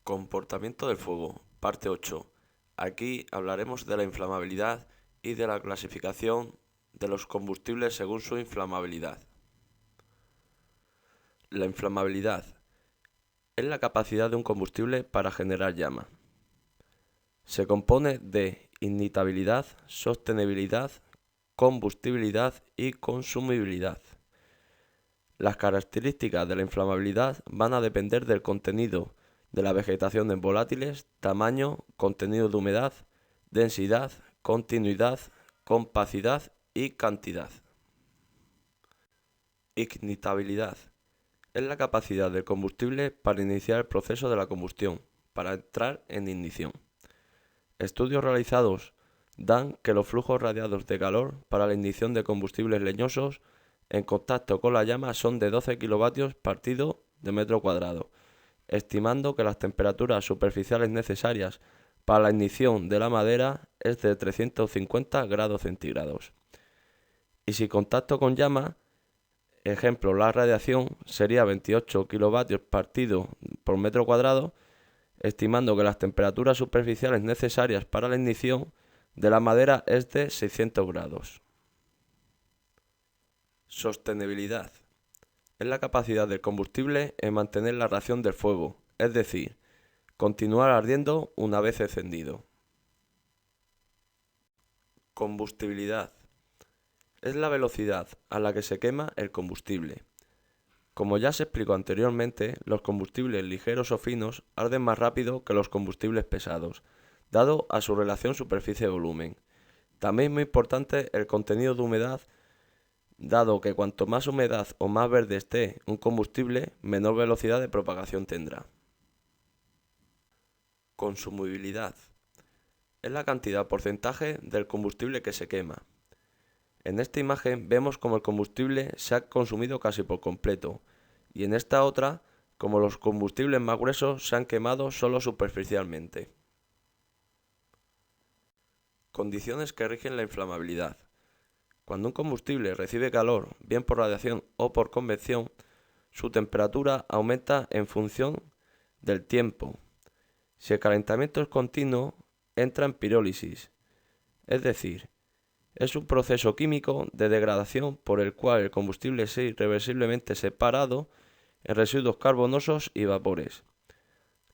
Comportamiento del fuego, parte 8. Aquí hablaremos de la inflamabilidad y de la clasificación de los combustibles según su inflamabilidad. La inflamabilidad es la capacidad de un combustible para generar llama. Se compone de ignitabilidad, sostenibilidad, combustibilidad y consumibilidad. Las características de la inflamabilidad van a depender del contenido de la vegetación en volátiles, tamaño, contenido de humedad, densidad, continuidad, compacidad y cantidad. Ignitabilidad es la capacidad del combustible para iniciar el proceso de la combustión, para entrar en ignición. Estudios realizados dan que los flujos radiados de calor para la ignición de combustibles leñosos en contacto con la llama son de 12 kilovatios partido de metro cuadrado, estimando que las temperaturas superficiales necesarias para la ignición de la madera es de 350 grados centígrados. Y si contacto con llama, ejemplo, la radiación sería 28 kilovatios partido por metro cuadrado, estimando que las temperaturas superficiales necesarias para la ignición de la madera es de 600 grados. Sostenibilidad es la capacidad del combustible en mantener la reacción del fuego, es decir, continuar ardiendo una vez encendido. Combustibilidad es la velocidad a la que se quema el combustible. Como ya se explicó anteriormente, los combustibles ligeros o finos arden más rápido que los combustibles pesados, dado a su relación superficie-volumen. También es muy importante el contenido de humedad, dado que cuanto más humedad o más verde esté un combustible, menor velocidad de propagación tendrá. Consumibilidad es la cantidad porcentaje del combustible que se quema. En esta imagen vemos como el combustible se ha consumido casi por completo, y en esta otra, como los combustibles más gruesos se han quemado solo superficialmente. Condiciones que rigen la inflamabilidad. Cuando un combustible recibe calor, bien por radiación o por convección, su temperatura aumenta en función del tiempo. Si el calentamiento es continuo, entra en pirólisis, es decir, es un proceso químico de degradación por el cual el combustible es irreversiblemente separado en residuos carbonosos y vapores.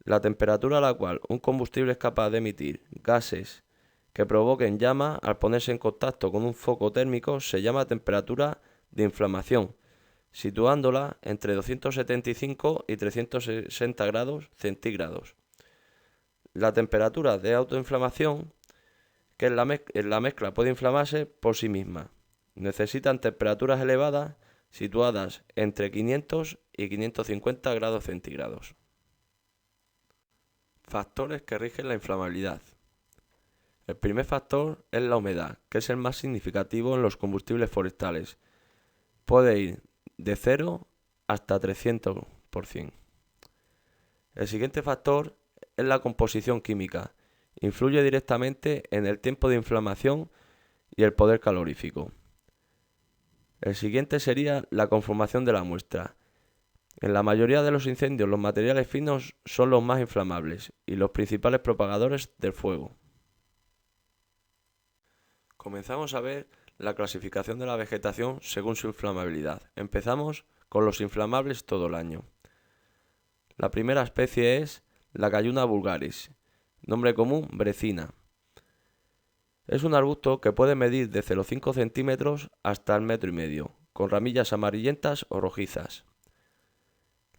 La temperatura a la cual un combustible es capaz de emitir gases que provoquen llama al ponerse en contacto con un foco térmico se llama temperatura de inflamación, situándola entre 275 y 360 grados centígrados. La temperatura de autoinflamación, que en la mezcla puede inflamarse por sí misma. Necesitan temperaturas elevadas situadas entre 500 y 550 grados centígrados. Factores que rigen la inflamabilidad. El primer factor es la humedad, que es el más significativo en los combustibles forestales. Puede ir de 0 hasta 300%. El siguiente factor es la composición química. Influye directamente en el tiempo de inflamación y el poder calorífico. El siguiente sería la conformación de la muestra. En la mayoría de los incendios los materiales finos son los más inflamables y los principales propagadores del fuego. Comenzamos a ver la clasificación de la vegetación según su inflamabilidad. Empezamos con los inflamables todo el año. La primera especie es la Calluna vulgaris, nombre común brecina. Es un arbusto que puede medir de 0,5 centímetros hasta el 1,5 metros, con ramillas amarillentas o rojizas.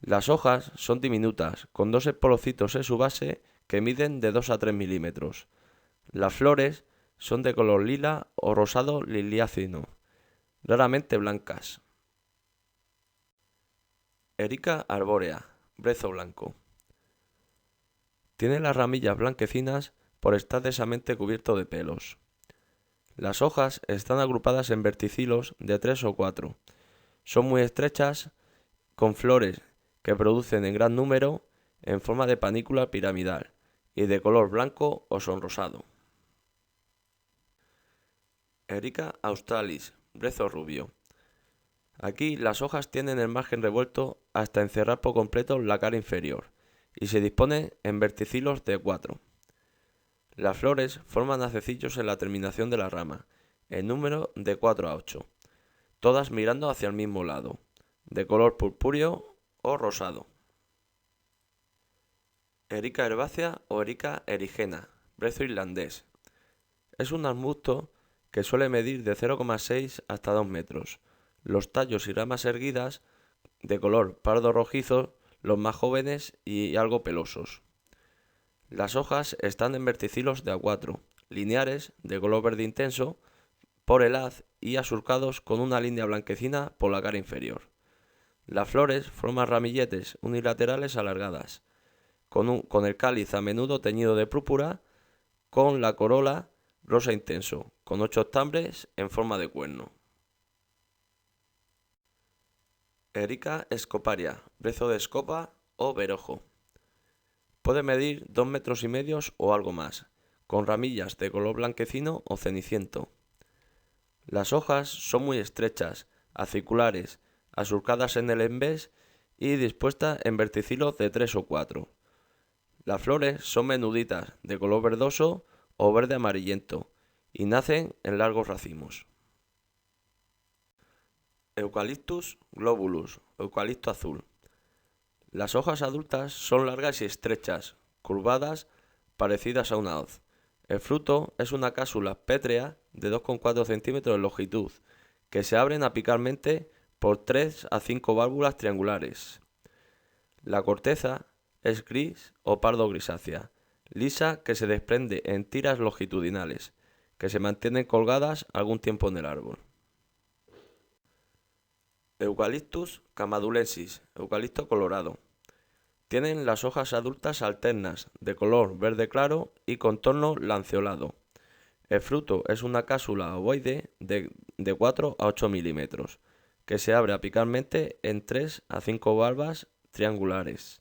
Las hojas son diminutas, con dos espolocitos en su base que miden de 2 a 3 milímetros. Las flores son de color lila o rosado liliáceo, raramente blancas. Erica arbórea, brezo blanco. Tiene las ramillas blanquecinas por estar densamente cubierto de pelos. Las hojas están agrupadas en verticilos de 3 o 4. Son muy estrechas, con flores que producen en gran número en forma de panícula piramidal y de color blanco o sonrosado. Erica australis, brezo rubio. Aquí las hojas tienen el margen revuelto hasta encerrar por completo la cara inferior y se dispone en verticilos de 4. Las flores forman hacecillos en la terminación de la rama, en número de 4 a 8, todas mirando hacia el mismo lado, de color purpúreo o rosado. Erica herbácea o Erica erigena, brezo irlandés. Es un arbusto que suele medir de 0,6 hasta 2 metros. Los tallos y ramas erguidas, de color pardo rojizo, los más jóvenes y algo pelosos. Las hojas están en verticilos de A4, lineares, de color verde intenso, por el haz y asurcados con una línea blanquecina por la cara inferior. Las flores forman ramilletes unilaterales alargadas, con el cáliz a menudo teñido de púrpura, con la corola rosa intenso, con 8 estambres en forma de cuerno. Erica escoparia, brezo de escopa o berojo. Puede medir 2,5 metros o algo más, con ramillas de color blanquecino o ceniciento. Las hojas son muy estrechas, aciculares, asurcadas en el envés y dispuestas en verticilos de 3 o 4. Las flores son menuditas, de color verdoso o verde amarillento, y nacen en largos racimos. Eucalyptus globulus, eucalipto azul. Las hojas adultas son largas y estrechas, curvadas, parecidas a una hoz. El fruto es una cápsula pétrea de 2,4 centímetros de longitud, que se abren apicalmente por 3 a 5 válvulas triangulares. La corteza es gris o pardo grisácea, lisa, que se desprende en tiras longitudinales, que se mantienen colgadas algún tiempo en el árbol. Eucalyptus camadulensis, eucalipto colorado. Tienen las hojas adultas alternas, de color verde claro y contorno lanceolado. El fruto es una cápsula ovoide de 4 a 8 milímetros, que se abre apicalmente en 3 a 5 valvas triangulares.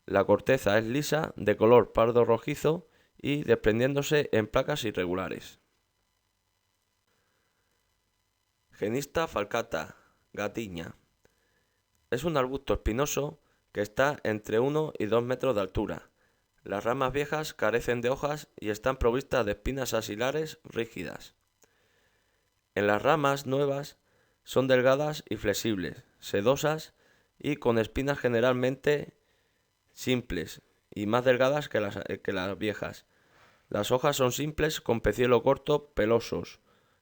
La corteza es lisa, de color pardo rojizo y desprendiéndose en placas irregulares. Genista falcata, gatiña. Es un arbusto espinoso que está entre 1 y 2 metros de altura. Las ramas viejas carecen de hojas y están provistas de espinas axilares rígidas. En las ramas nuevas son delgadas y flexibles, sedosas y con espinas generalmente simples y más delgadas que las viejas. Las hojas son simples con peciolo corto, pelosos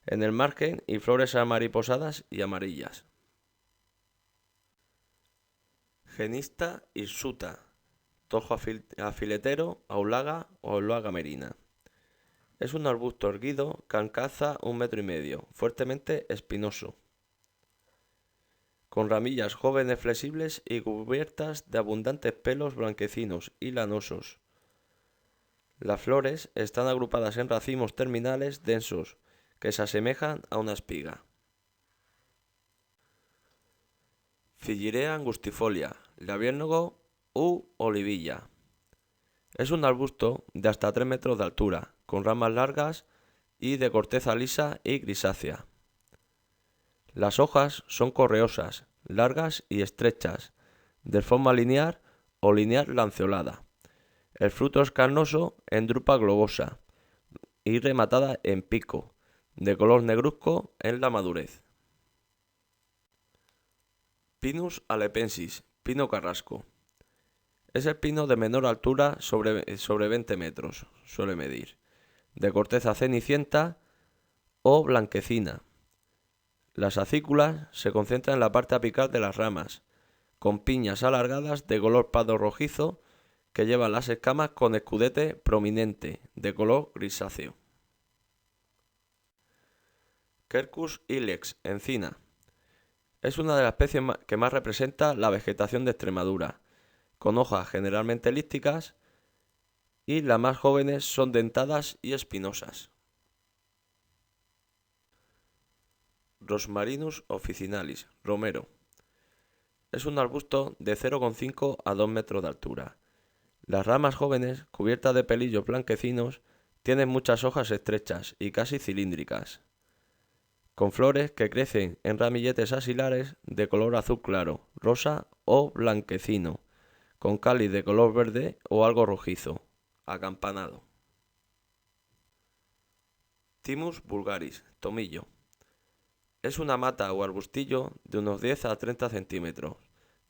en el margen y flores amariposadas y amarillas. Genista hirsuta, tojo afiletero, aulaga o aulaga merina. Es un arbusto erguido que alcanza 1,5 metros, fuertemente espinoso, con ramillas jóvenes flexibles y cubiertas de abundantes pelos blanquecinos y lanosos. Las flores están agrupadas en racimos terminales densos que se asemejan a una espiga. Fillirea angustifolia, labiérnogo u olivilla. Es un arbusto de hasta 3 metros de altura, con ramas largas y de corteza lisa y grisácea. Las hojas son correosas, largas y estrechas, de forma lineal o lineal lanceolada. El fruto es carnoso en drupa globosa y rematada en pico, de color negruzco en la madurez. Pinus halepensis, pino carrasco. Es el pino de menor altura, sobre 20 metros, suele medir, de corteza cenicienta o blanquecina. Las acículas se concentran en la parte apical de las ramas, con piñas alargadas de color pardo rojizo que llevan las escamas con escudete prominente, de color grisáceo. Quercus ilex, encina. Es una de las especies que más representa la vegetación de Extremadura, con hojas generalmente elípticas y las más jóvenes son dentadas y espinosas. Rosmarinus officinalis, romero. Es un arbusto de 0,5 a 2 metros de altura. Las ramas jóvenes, cubiertas de pelillos blanquecinos, tienen muchas hojas estrechas y casi cilíndricas, con flores que crecen en ramilletes axilares de color azul claro, rosa o blanquecino, con cáliz de color verde o algo rojizo, acampanado. Thymus vulgaris, tomillo. Es una mata o arbustillo de unos 10 a 30 centímetros.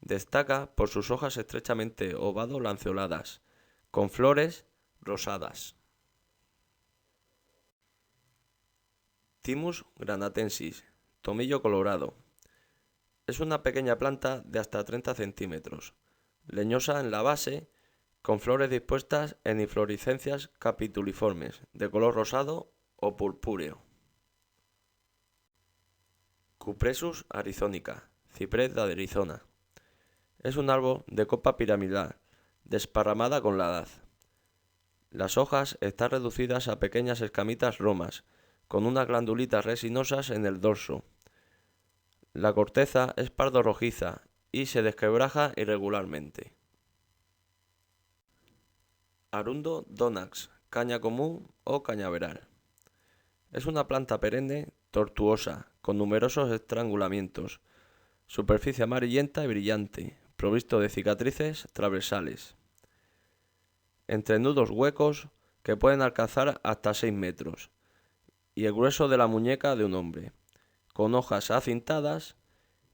Destaca por sus hojas estrechamente ovado-lanceoladas, con flores rosadas. Thymus granatensis, tomillo colorado. Es una pequeña planta de hasta 30 centímetros, leñosa en la base, con flores dispuestas en inflorescencias capituliformes, de color rosado o purpúreo. Cupressus arizonica, ciprés de Arizona. Es un árbol de copa piramidal, desparramada con la edad. Las hojas están reducidas a pequeñas escamitas romas, con unas glandulitas resinosas en el dorso. La corteza es pardo rojiza y se desquebraja irregularmente. Arundo donax, caña común o cañaveral. Es una planta perenne tortuosa, con numerosos estrangulamientos, superficie amarillenta y brillante, provisto de cicatrices transversales. Entrenudos huecos que pueden alcanzar hasta 6 metros, y el grueso de la muñeca de un hombre, con hojas acintadas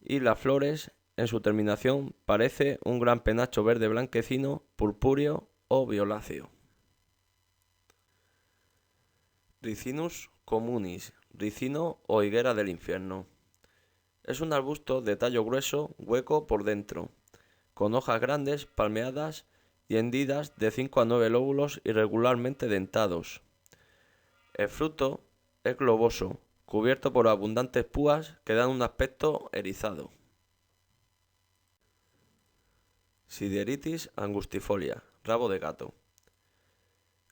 y las flores en su terminación parece un gran penacho verde blanquecino, purpúreo o violáceo. Ricinus communis, ricino o higuera del infierno. Es un arbusto de tallo grueso, hueco por dentro, con hojas grandes, palmeadas y hendidas de 5 a 9 lóbulos irregularmente dentados. El fruto es globoso, cubierto por abundantes púas que dan un aspecto erizado. Sideritis angustifolia, rabo de gato.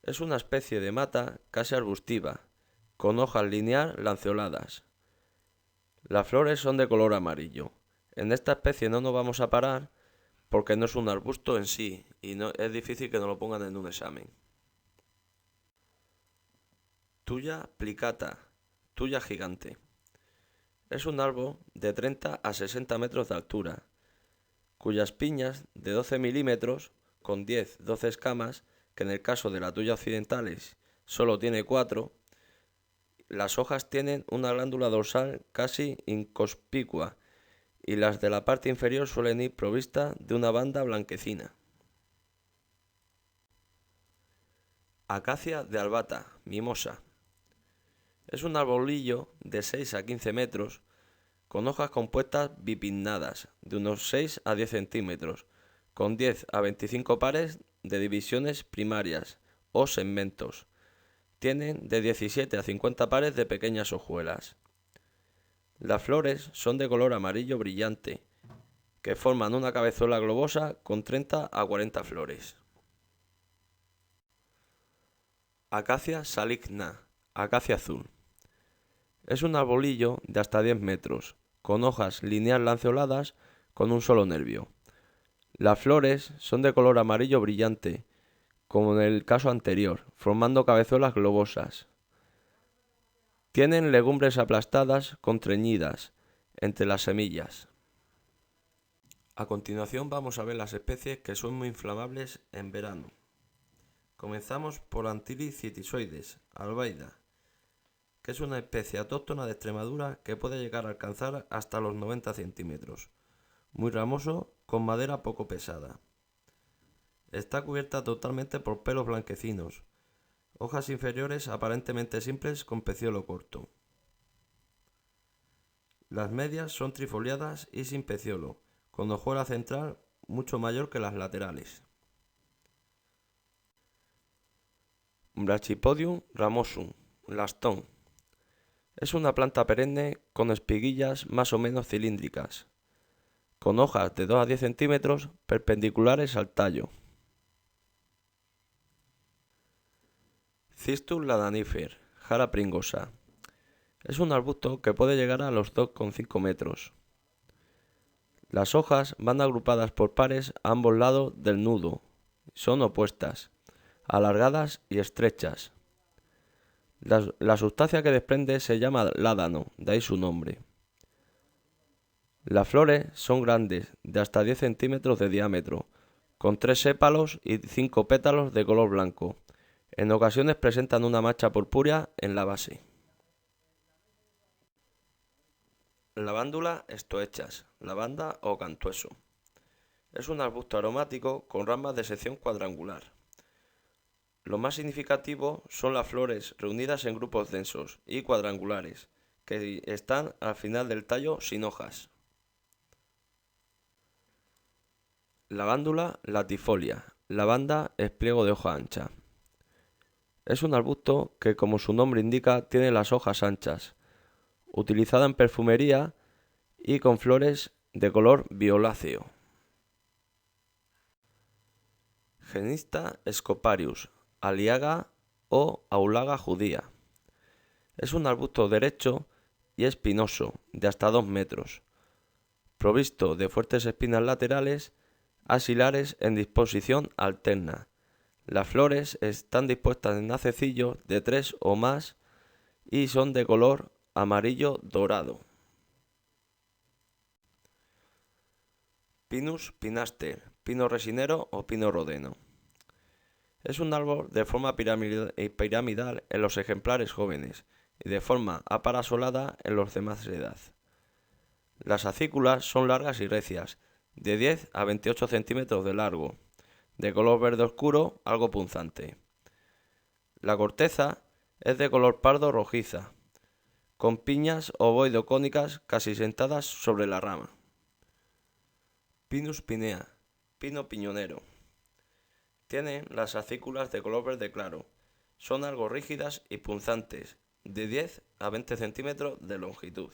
Es una especie de mata casi arbustiva, con hojas linear-lanceoladas. Las flores son de color amarillo. En esta especie no nos vamos a parar porque no es un arbusto en sí y es difícil que nos lo pongan en un examen. Tuya plicata, tuya gigante. Es un árbol de 30 a 60 metros de altura, cuyas piñas de 12 milímetros, con 10-12 escamas, que en el caso de la tuya occidentales solo tiene 4, las hojas tienen una glándula dorsal casi inconspicua y las de la parte inferior suelen ir provistas de una banda blanquecina. Acacia de albata, mimosa. Es un arbolillo de 6 a 15 metros, con hojas compuestas bipinnadas, de unos 6 a 10 centímetros, con 10 a 25 pares de divisiones primarias o segmentos. Tienen de 17 a 50 pares de pequeñas hojuelas. Las flores son de color amarillo brillante, que forman una cabezuela globosa con 30 a 40 flores. Acacia saligna, acacia azul. Es un arbolillo de hasta 10 metros, con hojas lineal-lanceoladas con un solo nervio. Las flores son de color amarillo brillante, como en el caso anterior, formando cabezuelas globosas. Tienen legumbres aplastadas contrañidas entre las semillas. A continuación vamos a ver las especies que son muy inflamables en verano. Comenzamos por Antilis citisoides, albaida, que es una especie autóctona de Extremadura que puede llegar a alcanzar hasta los 90 centímetros, muy ramoso, con madera poco pesada. Está cubierta totalmente por pelos blanquecinos, hojas inferiores aparentemente simples con peciolo corto. Las medias son trifoliadas y sin peciolo, con hojuela central mucho mayor que las laterales. Brachypodium ramosum, lastón. Es una planta perenne con espiguillas más o menos cilíndricas, con hojas de 2 a 10 centímetros perpendiculares al tallo. Cistus ladanifer, jara pringosa. Es un arbusto que puede llegar a los 2,5 metros. Las hojas van agrupadas por pares a ambos lados del nudo. Son opuestas, alargadas y estrechas. La sustancia que desprende se llama ládano, de ahí su nombre. Las flores son grandes, de hasta 10 centímetros de diámetro, con 3 sépalos y 5 pétalos de color blanco. En ocasiones presentan una mancha purpúrea en la base. Lavándula estohechas, lavanda o cantueso. Es un arbusto aromático con ramas de sección cuadrangular. Lo más significativo son las flores reunidas en grupos densos y cuadrangulares, que están al final del tallo sin hojas. Lavándula latifolia, lavanda espliego de hoja ancha. Es un arbusto que, como su nombre indica, tiene las hojas anchas, utilizada en perfumería y con flores de color violáceo. Genista Scoparius, Aliaga o Aulaga judía. Es un arbusto derecho y espinoso, de hasta 2 metros, provisto de fuertes espinas laterales, axilares en disposición alterna. Las flores están dispuestas en hacecillos de 3 o más y son de color amarillo dorado. Pinus pinaster, pino resinero o pino rodeno. Es un árbol de forma piramidal en los ejemplares jóvenes y de forma aparasolada en los de más edad. Las acículas son largas y recias, de 10 a 28 centímetros de largo, de color verde oscuro, algo punzante. La corteza es de color pardo rojiza, con piñas ovoidocónicas casi sentadas sobre la rama. Pinus pinea, pino piñonero. Tienen las acículas de color verde claro. Son algo rígidas y punzantes, de 10 a 20 centímetros de longitud.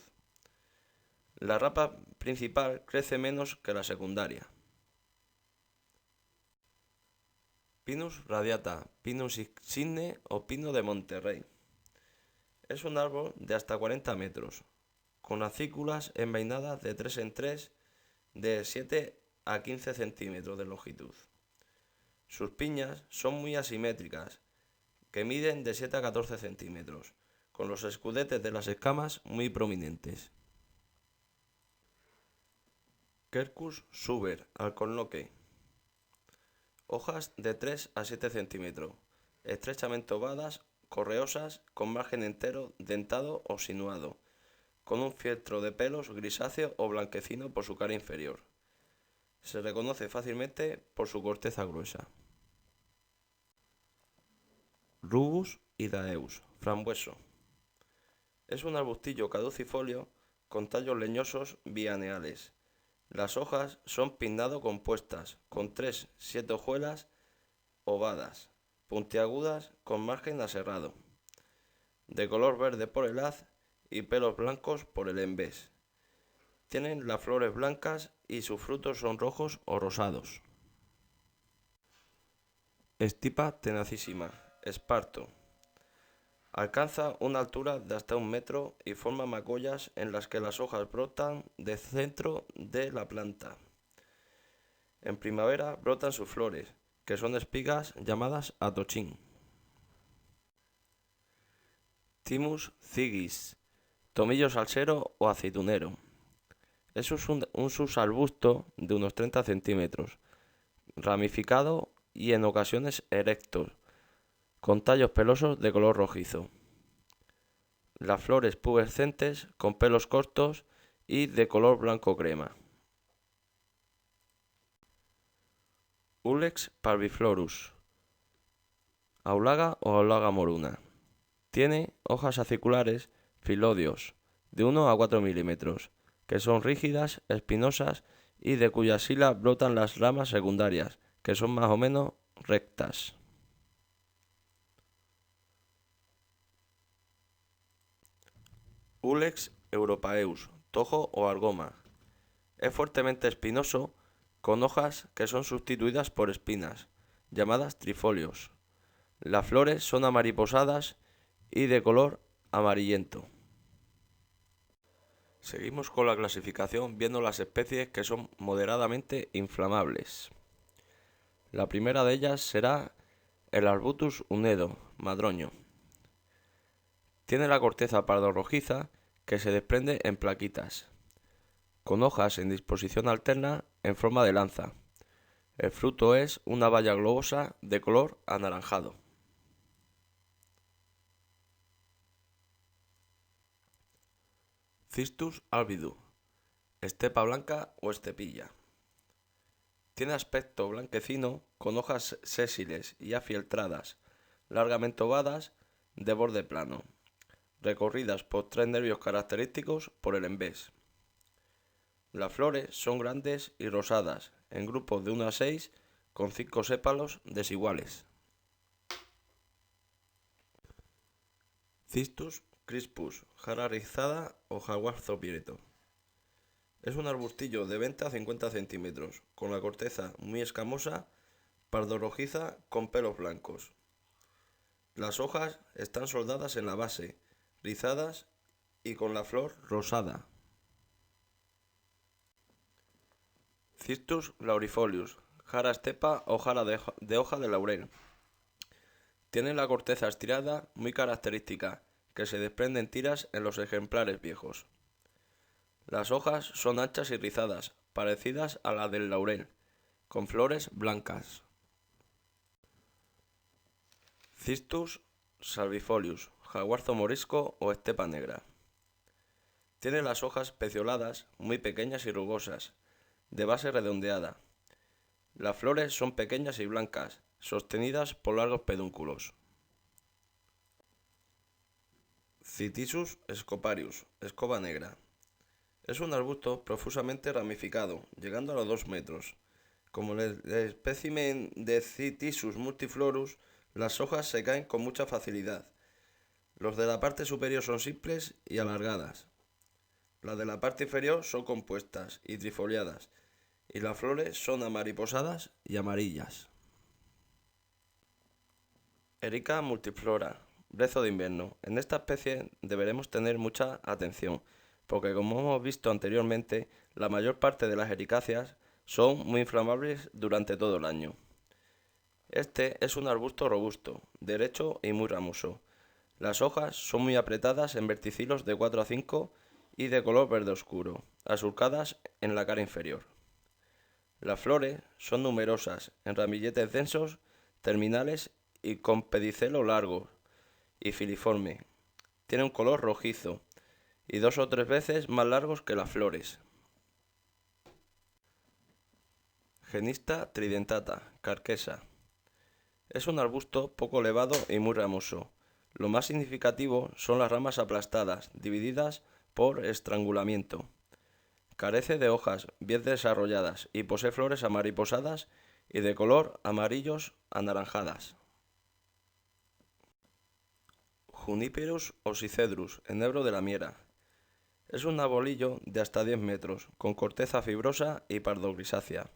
La rama principal crece menos que la secundaria. Pinus radiata, Pinus insigne o pino de Monterrey. Es un árbol de hasta 40 metros, con acículas envainadas de 3 en 3 de 7 a 15 centímetros de longitud. Sus piñas son muy asimétricas, que miden de 7 a 14 centímetros, con los escudetes de las escamas muy prominentes. Quercus suber, alcornoque. Hojas de 3 a 7 centímetros, estrechamente ovadas, correosas, con margen entero, dentado o sinuado, con un fieltro de pelos grisáceo o blanquecino por su cara inferior. Se reconoce fácilmente por su corteza gruesa. Rubus idaeus, frambueso. Es un arbustillo caducifolio con tallos leñosos bianeales. Las hojas son pinnado-compuestas, con 3-7 hojuelas ovadas, puntiagudas con margen aserrado, de color verde por el haz y pelos blancos por el envés. Tienen las flores blancas y sus frutos son rojos o rosados. Estipa tenacísima, esparto. Alcanza una altura de hasta 1 metro y forma magollas en las que las hojas brotan del centro de la planta. En primavera brotan sus flores, que son espigas llamadas atochín. Thymus cigis, tomillo salsero o aceitunero. Es un subarbusto de unos 30 centímetros, ramificado y en ocasiones erectos, con tallos pelosos de color rojizo. Las flores pubescentes con pelos cortos y de color blanco crema. Ulex parviflorus, aulaga o aulaga moruna. Tiene hojas aciculares filodios de 1 a 4 milímetros, que son rígidas, espinosas y de cuya axila brotan las ramas secundarias, que son más o menos rectas. Ulex europaeus, tojo o argoma. Es fuertemente espinoso, con hojas que son sustituidas por espinas, llamadas trifolios. Las flores son amariposadas y de color amarillento. Seguimos con la clasificación viendo las especies que son moderadamente inflamables. La primera de ellas será el Arbutus unedo, madroño. Tiene la corteza pardo rojiza que se desprende en plaquitas, con hojas en disposición alterna en forma de lanza. El fruto es una baya globosa de color anaranjado. Cistus albidus, estepa blanca o estepilla. Tiene aspecto blanquecino con hojas sésiles y afieltradas, largamente ovadas, de borde plano, recorridas por tres nervios característicos por el embés. Las flores son grandes y rosadas, en grupos de 1 a 6, con 5 sépalos desiguales. Cistus crispus, jara rizada o jaguarzo prieto. Es un arbustillo de 20 a 50 centímetros, con la corteza muy escamosa, pardo rojiza con pelos blancos. Las hojas están soldadas en la base, rizadas y con la flor rosada. Cistus laurifolius, jara estepa o jara de hoja de laurel. Tiene la corteza estirada muy característica, que se desprende en tiras en los ejemplares viejos. Las hojas son anchas y rizadas, parecidas a las del laurel, con flores blancas. Cistus salvifolius, jaguarzo morisco o estepa negra. Tiene las hojas pecioladas, muy pequeñas y rugosas, de base redondeada. Las flores son pequeñas y blancas, sostenidas por largos pedúnculos. Citisus scoparius, escoba negra. Es un arbusto profusamente ramificado, llegando a los 2 metros. Como el espécimen de Citisus multiflorus, las hojas se caen con mucha facilidad. Los de la parte superior son simples y alargadas. Las de la parte inferior son compuestas y trifoliadas, y las flores son amariposadas y amarillas. Erica multiflora, brezo de invierno. En esta especie deberemos tener mucha atención, porque como hemos visto anteriormente, la mayor parte de las ericáceas son muy inflamables durante todo el año. Este es un arbusto robusto, derecho y muy ramoso. Las hojas son muy apretadas en verticilos de 4 a 5 y de color verde oscuro, asurcadas en la cara inferior. Las flores son numerosas, en ramilletes densos, terminales y con pedicelo largo y filiforme. Tiene un color rojizo y 2 o 3 veces más largos que las flores. Genista tridentata, carquesa. Es un arbusto poco elevado y muy ramoso. Lo más significativo son las ramas aplastadas, divididas por estrangulamiento. Carece de hojas bien desarrolladas y posee flores amariposadas y de color amarillos anaranjadas. Juniperus oxycedrus, enebro de la miera. Es un arbolillo de hasta 10 metros, con corteza fibrosa y pardo grisácea.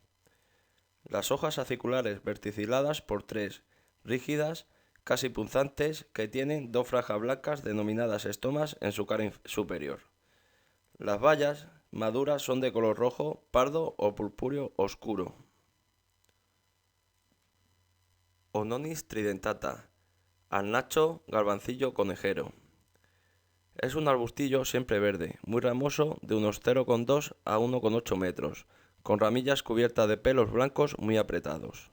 Las hojas aciculares verticiladas por 3, rígidas, casi punzantes, que tienen 2 franjas blancas denominadas estomas en su cara superior. Las bayas maduras son de color rojo, pardo o purpúreo oscuro. Ononis tridentata, alnacho garbancillo conejero. Es un arbustillo siempre verde, muy ramoso, de unos 0,2 a 1,8 metros, con ramillas cubiertas de pelos blancos muy apretados.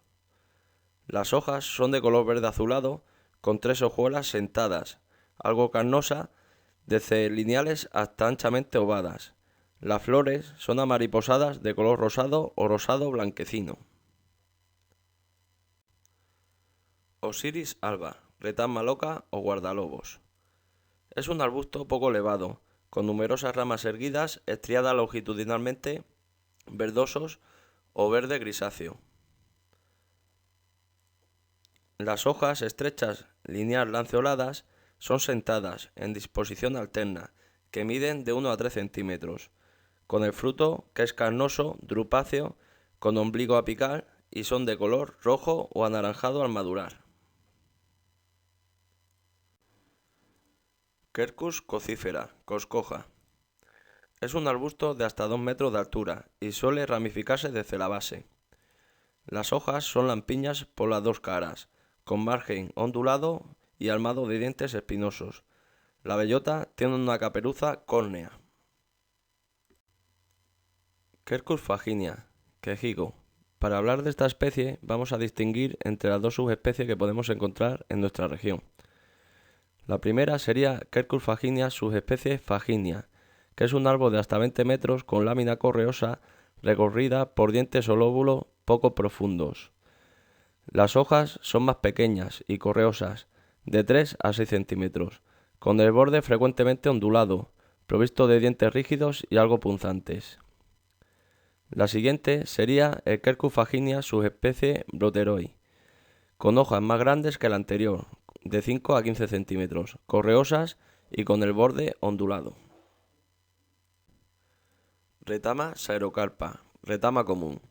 Las hojas son de color verde azulado, con 3 hojuelas sentadas, algo carnosa, desde lineales hasta anchamente ovadas. Las flores son amariposadas de color rosado o rosado blanquecino. Osiris alba, retama loca o guardalobos. Es un arbusto poco elevado, con numerosas ramas erguidas, estriadas longitudinalmente, verdosos o verde grisáceo. Las hojas estrechas, lineal-lanceoladas, son sentadas, en disposición alterna, que miden de 1 a 3 centímetros, con el fruto que es carnoso, drupáceo, con ombligo apical y son de color rojo o anaranjado al madurar. Quercus cocífera, coscoja. Es un arbusto de hasta 2 metros de altura y suele ramificarse desde la base. Las hojas son lampiñas por las 2 caras, con margen ondulado y armado de dientes espinosos. La bellota tiene una caperuza córnea. Quercus faginia, quejigo. Para hablar de esta especie vamos a distinguir entre las dos subespecies que podemos encontrar en nuestra región. La primera sería Quercus faginia subespecie faginia, que es un árbol de hasta 20 metros con lámina correosa recorrida por dientes o lóbulos poco profundos. Las hojas son más pequeñas y correosas, de 3 a 6 centímetros, con el borde frecuentemente ondulado, provisto de dientes rígidos y algo punzantes. La siguiente sería el Quercus faginia subespecie Broteroi, con hojas más grandes que la anterior, de 5 a 15 centímetros, correosas y con el borde ondulado. Retama Saerocarpa, retama común.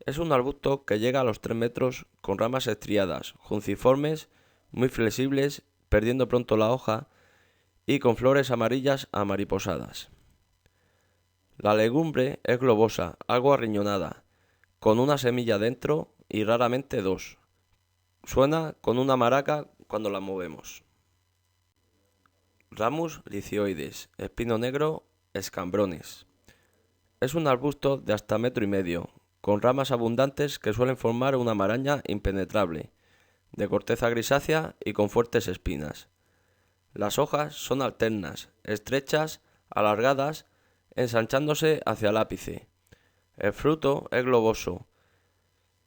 Es un arbusto que llega a los 3 metros con ramas estriadas, junciformes, muy flexibles, perdiendo pronto la hoja y con flores amarillas a mariposadas. La legumbre es globosa, algo arriñonada, con una semilla dentro y raramente dos. Suena con una maraca cuando la movemos. Ramus licioides, espino negro, escambrones. Es un arbusto de hasta 1,5 metros, con ramas abundantes que suelen formar una maraña impenetrable, de corteza grisácea y con fuertes espinas. Las hojas son alternas, estrechas, alargadas, ensanchándose hacia el ápice. El fruto es globoso.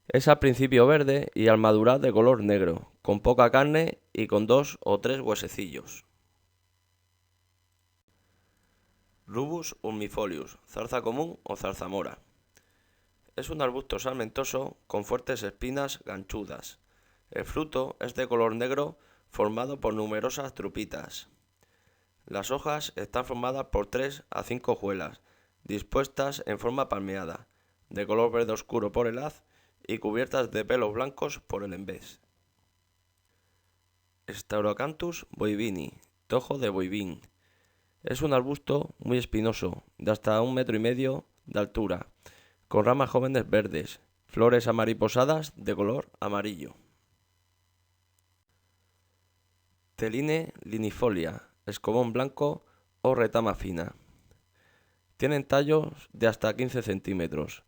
Es al principio verde y al madurar de color negro, con poca carne y con 2 o 3 huesecillos. Rubus ulmifolius, zarza común o zarzamora. Es un arbusto sarmentoso con fuertes espinas ganchudas. El fruto es de color negro formado por numerosas drupitas. Las hojas están formadas por 3 a 5 hojuelas, dispuestas en forma palmeada, de color verde oscuro por el haz y cubiertas de pelos blancos por el envés. Staurocanthus boivini, tojo de boivín. Es un arbusto muy espinoso, de hasta 1,5 metros de altura, con ramas jóvenes verdes, flores amariposadas de color amarillo. Teline linifolia, escobón blanco o retama fina. Tienen tallos de hasta 15 centímetros,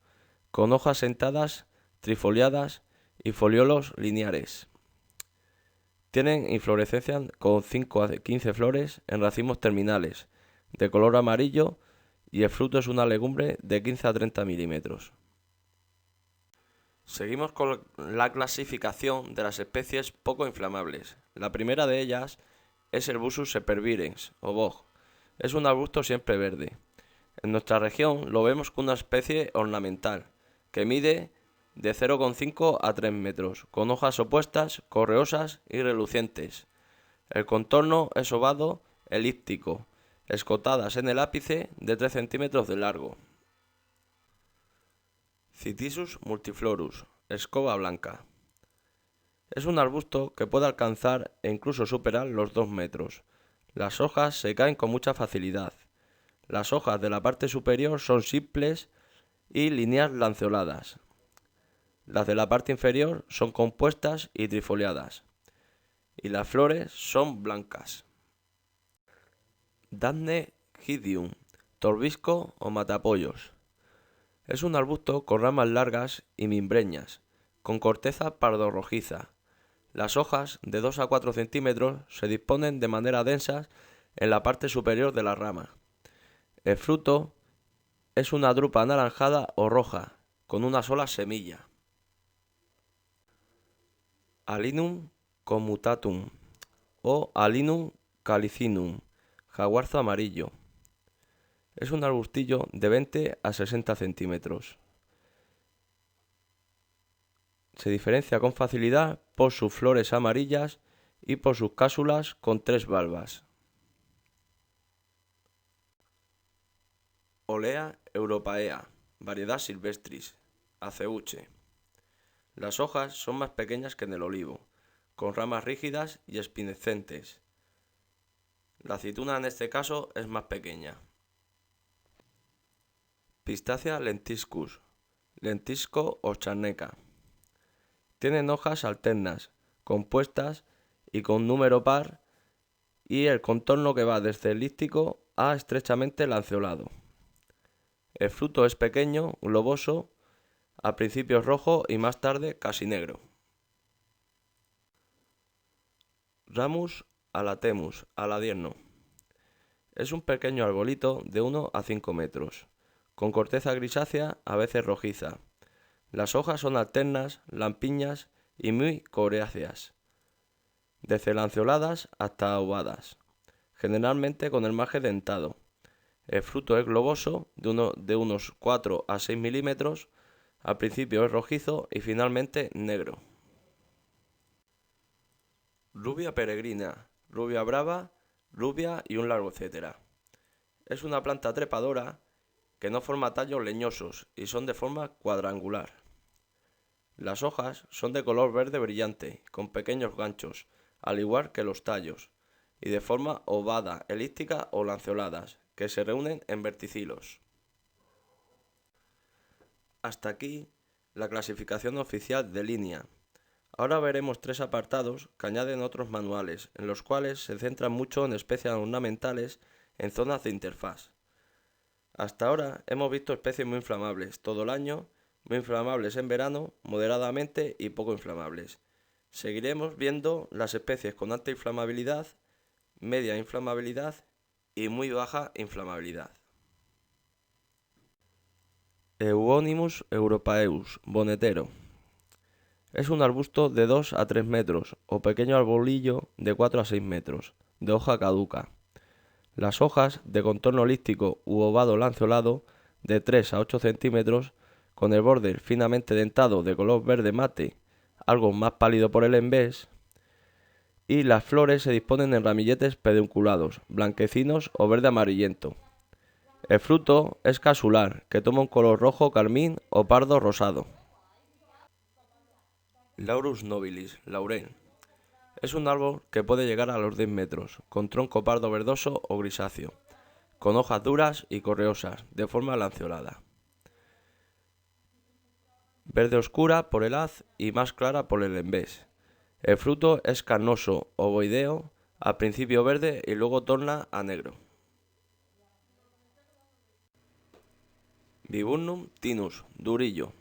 con hojas sentadas, trifoliadas y foliolos lineares. Tienen inflorescencia con 5 a 15 flores en racimos terminales, de color amarillo, y el fruto es una legumbre de 15 a 30 milímetros. Seguimos con la clasificación de las especies poco inflamables. La primera de ellas es el Busus sempervirens o boj. Es un arbusto siempre verde. En nuestra región lo vemos como una especie ornamental, que mide de 0,5 a 3 metros, con hojas opuestas, correosas y relucientes. El contorno es ovado, elíptico, escotadas en el ápice de 3 centímetros de largo. Cytisus multiflorus, escoba blanca. Es un arbusto que puede alcanzar e incluso superar los 2 metros. Las hojas se caen con mucha facilidad. Las hojas de la parte superior son simples y líneas lanceoladas. Las de la parte inferior son compuestas y trifoliadas. Y las flores son blancas. Daphne gydium, torbisco o matapollos. Es un arbusto con ramas largas y mimbreñas, con corteza pardo rojiza. Las hojas, de 2 a 4 centímetros, se disponen de manera densa en la parte superior de la rama. El fruto es una drupa anaranjada o roja, con una sola semilla. Alinum commutatum o Alinum calicinum, jaguarzo amarillo. Es un arbustillo de 20 a 60 centímetros. Se diferencia con facilidad por sus flores amarillas y por sus cápsulas con 3 valvas. Olea europaea, variedad silvestris, aceuche. Las hojas son más pequeñas que en el olivo, con ramas rígidas y espinescentes. La aceituna en este caso es más pequeña. Pistacia lentiscus, lentisco o charneca. Tienen hojas alternas, compuestas y con número par, y el contorno que va desde elíptico a estrechamente lanceolado. El fruto es pequeño, globoso, al principio es rojo y más tarde casi negro. Ramus alatemus, aladierno. Es un pequeño arbolito de 1 a 5 metros, con corteza grisácea, a veces rojiza. Las hojas son alternas, lampiñas y muy coriáceas, desde lanceoladas hasta ovadas, generalmente con el margen dentado. El fruto es globoso, de unos 4 a 6 milímetros, al principio es rojizo y finalmente negro. Rubia peregrina, rubia brava, rubia y un largo etcétera. Es una planta trepadora que no forma tallos leñosos y son de forma cuadrangular. Las hojas son de color verde brillante, con pequeños ganchos, al igual que los tallos, y de forma ovada, elíptica o lanceoladas, que se reúnen en verticilos. Hasta aquí la clasificación oficial de línea. Ahora veremos 3 apartados que añaden otros manuales, en los cuales se centran mucho en especies ornamentales en zonas de interfaz. Hasta ahora hemos visto especies muy inflamables todo el año, muy inflamables en verano, moderadamente y poco inflamables. Seguiremos viendo las especies con alta inflamabilidad, media inflamabilidad y muy baja inflamabilidad. Euonymus europaeus, bonetero. Es un arbusto de 2 a 3 metros o pequeño arbolillo de 4 a 6 metros, de hoja caduca. Las hojas, de contorno elíptico u ovado lanceolado, de 3 a 8 centímetros, con el borde finamente dentado de color verde mate, algo más pálido por el envés, y las flores se disponen en ramilletes pedunculados, blanquecinos o verde amarillento. El fruto es casular, que toma un color rojo carmín o pardo rosado. Laurus nobilis, laurel. Es un árbol que puede llegar a los 10 metros, con tronco pardo verdoso o grisáceo, con hojas duras y correosas, de forma lanceolada. Verde oscura por el haz y más clara por el envés. El fruto es carnoso, ovoideo, al principio verde y luego torna a negro. Viburnum tinus, durillo.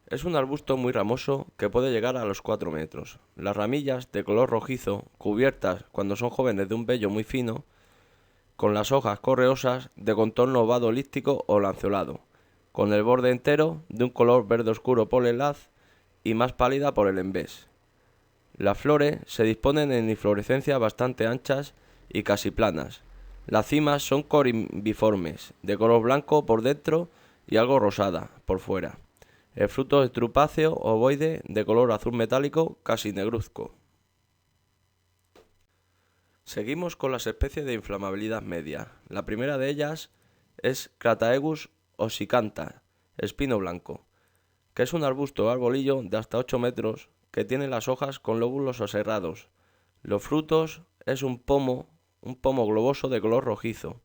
Es un arbusto muy ramoso que puede llegar a los 4 metros. Las ramillas, de color rojizo, cubiertas cuando son jóvenes de un vello muy fino, con las hojas correosas, de contorno ovado elíptico o lanceolado, con el borde entero de un color verde oscuro por el haz y más pálida por el envés. Las flores se disponen en inflorescencias bastante anchas y casi planas. Las cimas son corimbiformes, de color blanco por dentro y algo rosada por fuera. El fruto es drupáceo ovoide de color azul metálico casi negruzco. Seguimos con las especies de inflamabilidad media. La primera de ellas es Crataegus ossicanta, espino blanco, que es un arbusto o arbolillo de hasta 8 metros que tiene las hojas con lóbulos aserrados. Los frutos es un pomo globoso de color rojizo.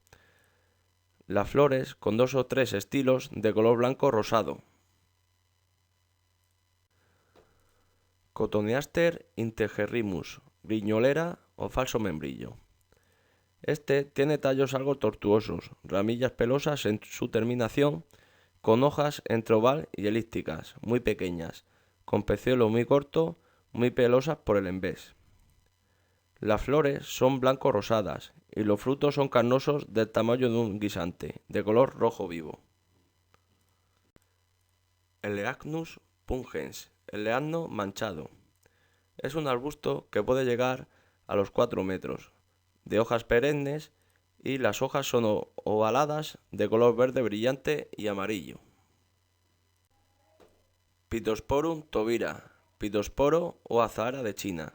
Las flores con 2 o 3 estilos de color blanco rosado. Cotoneaster integerrimus, griñolera o falso membrillo. Este tiene tallos algo tortuosos, ramillas pelosas en su terminación, con hojas entre oval y elípticas, muy pequeñas, con peciolo muy corto, muy pelosas por el envés. Las flores son blanco-rosadas y los frutos son carnosos del tamaño de un guisante, de color rojo vivo. Eleagnus pungens, eleagno manchado. Es un arbusto que puede llegar a los 4 metros, de hojas perennes y las hojas son ovaladas de color verde brillante y amarillo. Pittosporum tobira, Pittosporo o azahara de China.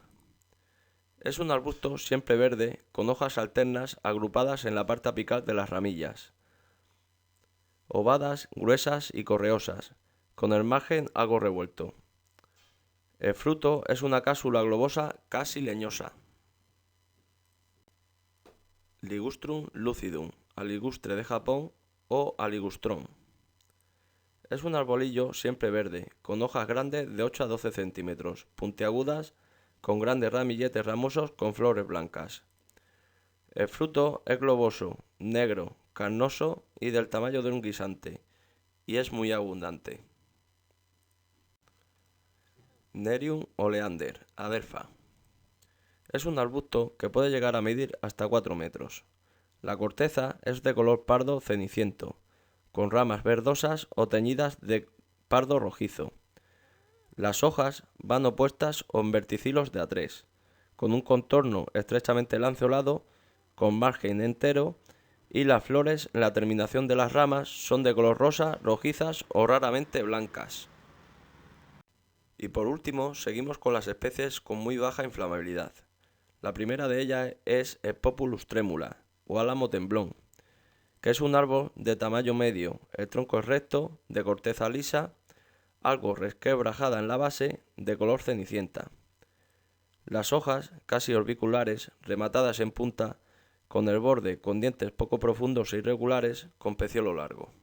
Es un arbusto siempre verde con hojas alternas agrupadas en la parte apical de las ramillas, ovadas, gruesas y correosas, con el margen algo revuelto. El fruto es una cápsula globosa casi leñosa. Ligustrum lucidum, aligustre de Japón o aligustrum. Es un arbolillo siempre verde, con hojas grandes de 8 a 12 centímetros, puntiagudas, con grandes ramilletes ramosos con flores blancas. El fruto es globoso, negro, carnoso y del tamaño de un guisante, y es muy abundante. Nerium oleander, Adelpha. Es un arbusto que puede llegar a medir hasta 4 metros. La corteza es de color pardo ceniciento, con ramas verdosas o teñidas de pardo rojizo. Las hojas van opuestas o en verticilos de a 3, con un contorno estrechamente lanceolado, con margen entero, y las flores en la terminación de las ramas son de color rosa, rojizas o raramente blancas. Y por último, seguimos con las especies con muy baja inflamabilidad. La primera de ellas es Populus tremula, o álamo temblón, que es un árbol de tamaño medio. El tronco es recto, de corteza lisa, algo resquebrajada en la base, de color cenicienta. Las hojas, casi orbiculares, rematadas en punta, con el borde con dientes poco profundos e irregulares, con peciolo largo.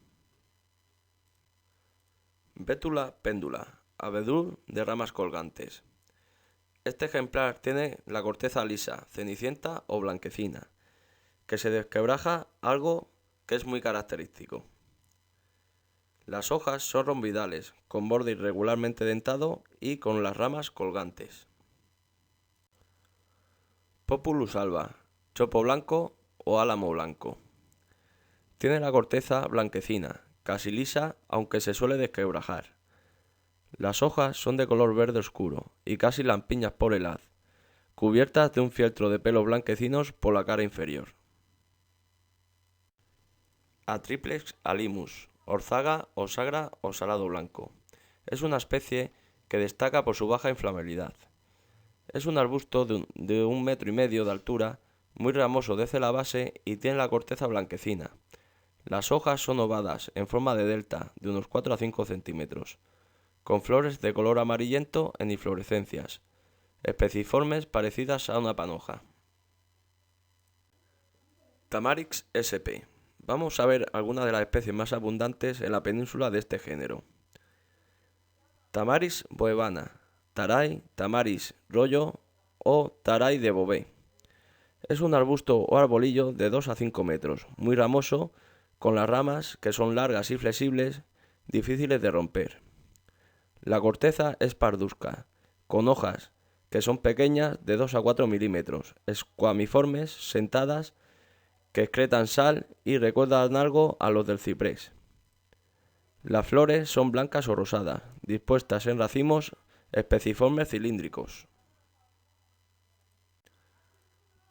Bétula péndula, abedul de ramas colgantes. Este ejemplar tiene la corteza lisa, cenicienta o blanquecina, que se desquebraja, algo que es muy característico. Las hojas son romboidales, con borde irregularmente dentado y con las ramas colgantes. Populus alba, chopo blanco o álamo blanco. Tiene la corteza blanquecina, casi lisa, aunque se suele desquebrajar. Las hojas son de color verde oscuro y casi lampiñas por el haz, cubiertas de un fieltro de pelos blanquecinos por la cara inferior. Atriplex alimus, orzaga o sagra o salado blanco. Es una especie que destaca por su baja inflamabilidad. Es un arbusto de 1,5 metros de altura, muy ramoso desde la base y tiene la corteza blanquecina. Las hojas son ovadas, en forma de delta, de unos 4 a 5 centímetros, con flores de color amarillento en inflorescencias, espiciformes parecidas a una panoja. Tamarix sp. Vamos a ver algunas de las especies más abundantes en la península de este género. Tamarix boevana, Taray, Tamarix rollo o Taray de Bové. Es un arbusto o arbolillo de 2 a 5 metros, muy ramoso, con las ramas que son largas y flexibles, difíciles de romper. La corteza es parduzca, con hojas que son pequeñas de 2 a 4 milímetros, escuamiformes, sentadas, que excretan sal y recuerdan algo a los del ciprés. Las flores son blancas o rosadas, dispuestas en racimos espiciformes cilíndricos.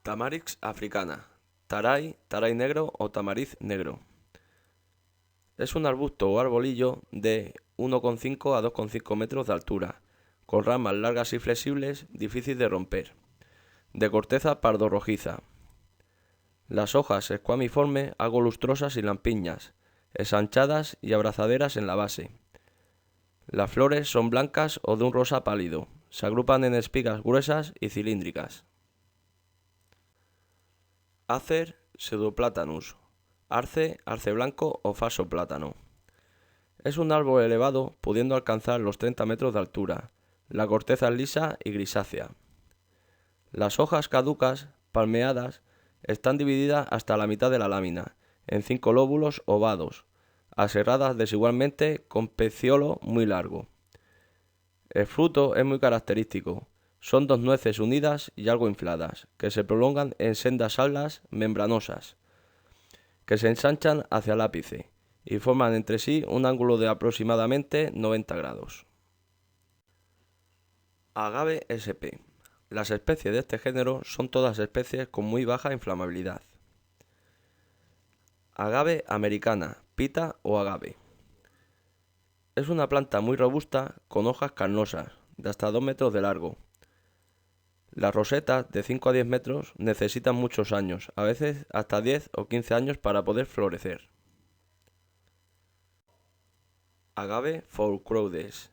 Tamarix africana, Taray, Taray negro o Tamariz negro. Es un arbusto o arbolillo de 1,5 a 2,5 metros de altura, con ramas largas y flexibles, difícil de romper, de corteza pardo rojiza. Las hojas escuamiformes, algo lustrosas y lampiñas, ensanchadas y abrazaderas en la base. Las flores son blancas o de un rosa pálido, se agrupan en espigas gruesas y cilíndricas. Acer pseudoplatanus, arce, arce blanco o falso plátano. Es un árbol elevado, pudiendo alcanzar los 30 metros de altura. La corteza es lisa y grisácea. Las hojas caducas, palmeadas, están divididas hasta la mitad de la lámina, en 5 lóbulos ovados, aserradas desigualmente con peciolo muy largo. El fruto es muy característico. Son 2 nueces unidas y algo infladas, que se prolongan en sendas alas membranosas, que se ensanchan hacia el ápice y forman entre sí un ángulo de aproximadamente 90 grados. Agave sp. Las especies de este género son todas especies con muy baja inflamabilidad. Agave americana, pita o agave. Es una planta muy robusta con hojas carnosas, de hasta 2 metros de largo. Las rosetas de 5 a 10 metros necesitan muchos años, a veces hasta 10 o 15 años para poder florecer. Agave fourcroydes,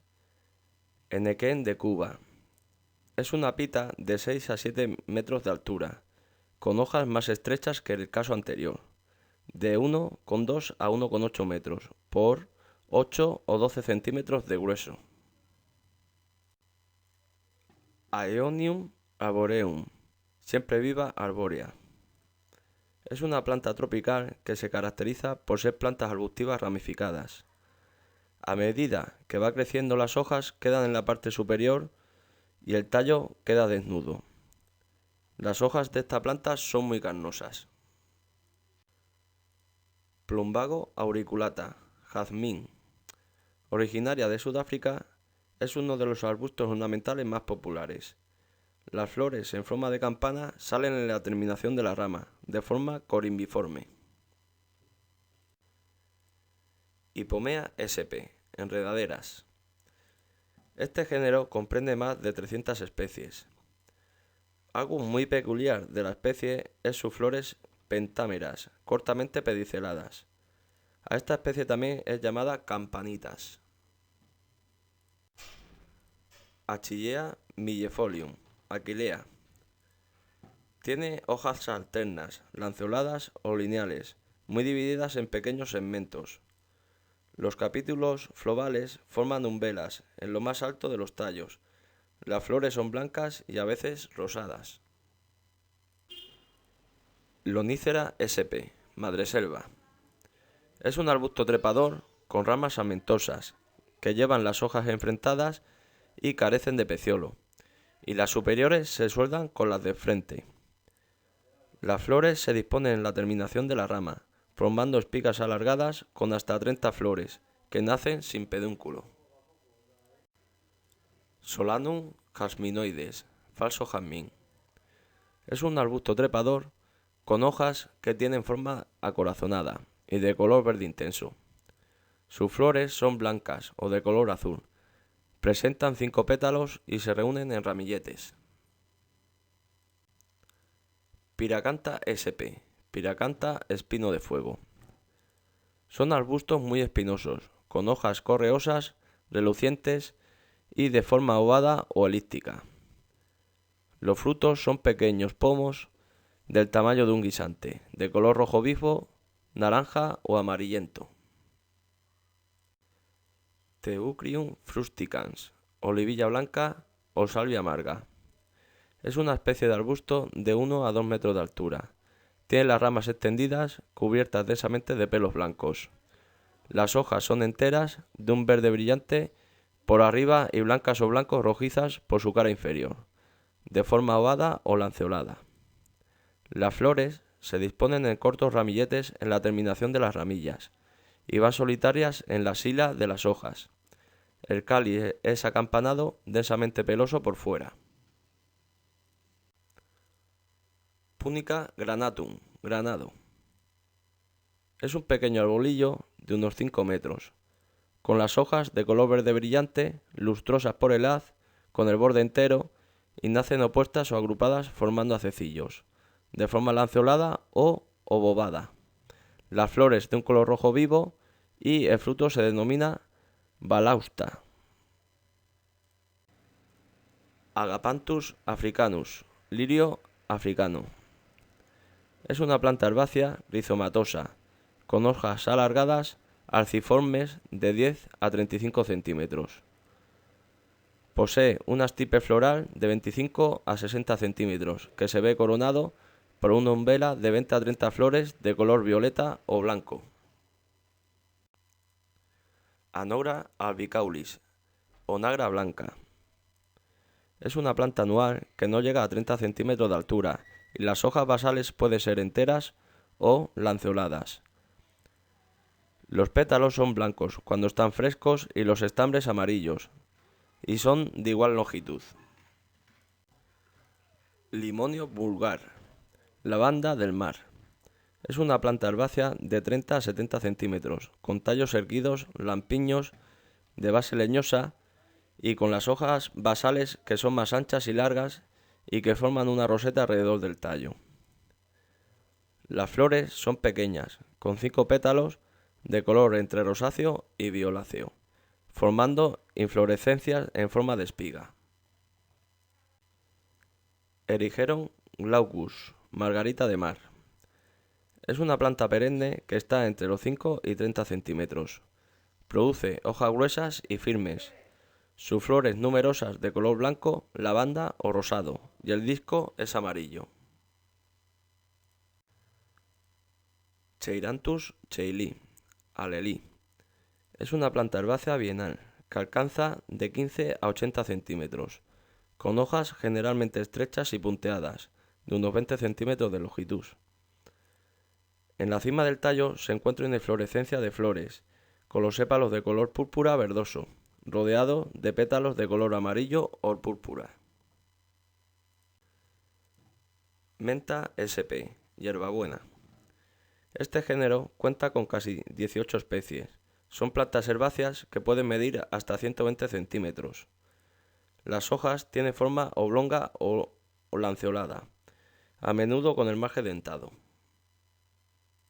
Enequén de Cuba. Es una pita de 6 a 7 metros de altura, con hojas más estrechas que el caso anterior, de 1,2 a 1,8 metros por 8 o 12 centímetros de grueso. Aeonium arboreum, siempre viva arbórea. Es una planta tropical que se caracteriza por ser plantas arbustivas ramificadas. A medida que va creciendo, las hojas quedan en la parte superior y el tallo queda desnudo. Las hojas de esta planta son muy carnosas. Plumbago auriculata, jazmín. Originaria de Sudáfrica, es uno de los arbustos ornamentales más populares. Las flores en forma de campana salen en la terminación de la rama, de forma corimbiforme. Hipomea sp. Enredaderas. Este género comprende más de 300 especies. Algo muy peculiar de la especie es sus flores pentámeras, cortamente pediceladas. A esta especie también es llamada campanitas. Achillea millefolium, Aquilea. Tiene hojas alternas, lanceoladas o lineales, muy divididas en pequeños segmentos. Los capítulos florales forman umbelas en lo más alto de los tallos. Las flores son blancas y a veces rosadas. Lonicera sp. Madreselva. Es un arbusto trepador con ramas amentos que llevan las hojas enfrentadas y carecen de peciolo, y las superiores se sueldan con las de frente. Las flores se disponen en la terminación de la rama, formando espigas alargadas con hasta 30 flores, que nacen sin pedúnculo. Solanum jasminoides, falso jazmín. Es un arbusto trepador con hojas que tienen forma acorazonada y de color verde intenso. Sus flores son blancas o de color azul. Presentan 5 pétalos y se reúnen en ramilletes. Piracantha sp. Piracantha espino de fuego. Son arbustos muy espinosos, con hojas correosas, relucientes y de forma ovada o elíptica. Los frutos son pequeños pomos del tamaño de un guisante, de color rojo vivo, naranja o amarillento. Teucrium frusticans, olivilla blanca o salvia amarga. Es una especie de arbusto de 1 a 2 metros de altura. Tiene las ramas extendidas, cubiertas densamente de pelos blancos. Las hojas son enteras, de un verde brillante por arriba y blancas o blanco rojizas por su cara inferior, de forma ovada o lanceolada. Las flores se disponen en cortos ramilletes en la terminación de las ramillas y van solitarias en la sila de las hojas. El cáliz es acampanado, densamente peloso por fuera. Púnica granatum, granado. Es un pequeño arbolillo de unos 5 metros, con las hojas de color verde brillante, lustrosas por el haz, con el borde entero, y nacen opuestas o agrupadas formando hacecillos, de forma lanceolada o obovada. Las flores de un color rojo vivo y el fruto se denomina balausta. Agapanthus africanus, lirio africano. Es una planta herbácea rizomatosa, con hojas alargadas, arciformes de 10 a 35 centímetros. Posee una stipe floral de 25 a 60 centímetros, que se ve coronado por una umbela de 20 a 30 flores de color violeta o blanco. Anogra albicaulis, onagra blanca. Es una planta anual que no llega a 30 centímetros de altura y las hojas basales pueden ser enteras o lanceoladas. Los pétalos son blancos cuando están frescos y los estambres amarillos, y son de igual longitud. Limonio vulgar, lavanda del mar. Es una planta herbácea de 30 a 70 centímetros, con tallos erguidos, lampiños, de base leñosa y con las hojas basales que son más anchas y largas y que forman una roseta alrededor del tallo. Las flores son pequeñas, con 5 pétalos de color entre rosáceo y violáceo, formando inflorescencias en forma de espiga. Erigeron glaucus, margarita de mar. Es una planta perenne que está entre los 5 y 30 centímetros. Produce hojas gruesas y firmes. Sus flores numerosas de color blanco, lavanda o rosado, y el disco es amarillo. Cheiranthus cheilii, alelí. Es una planta herbácea bienal que alcanza de 15 a 80 centímetros, con hojas generalmente estrechas y punteadas, de unos 20 centímetros de longitud. En la cima del tallo se encuentra una inflorescencia de flores, con los sépalos de color púrpura verdoso, rodeado de pétalos de color amarillo o púrpura. Menta sp, hierbabuena. Este género cuenta con casi 18 especies. Son plantas herbáceas que pueden medir hasta 120 centímetros. Las hojas tienen forma oblonga o lanceolada, a menudo con el margen dentado.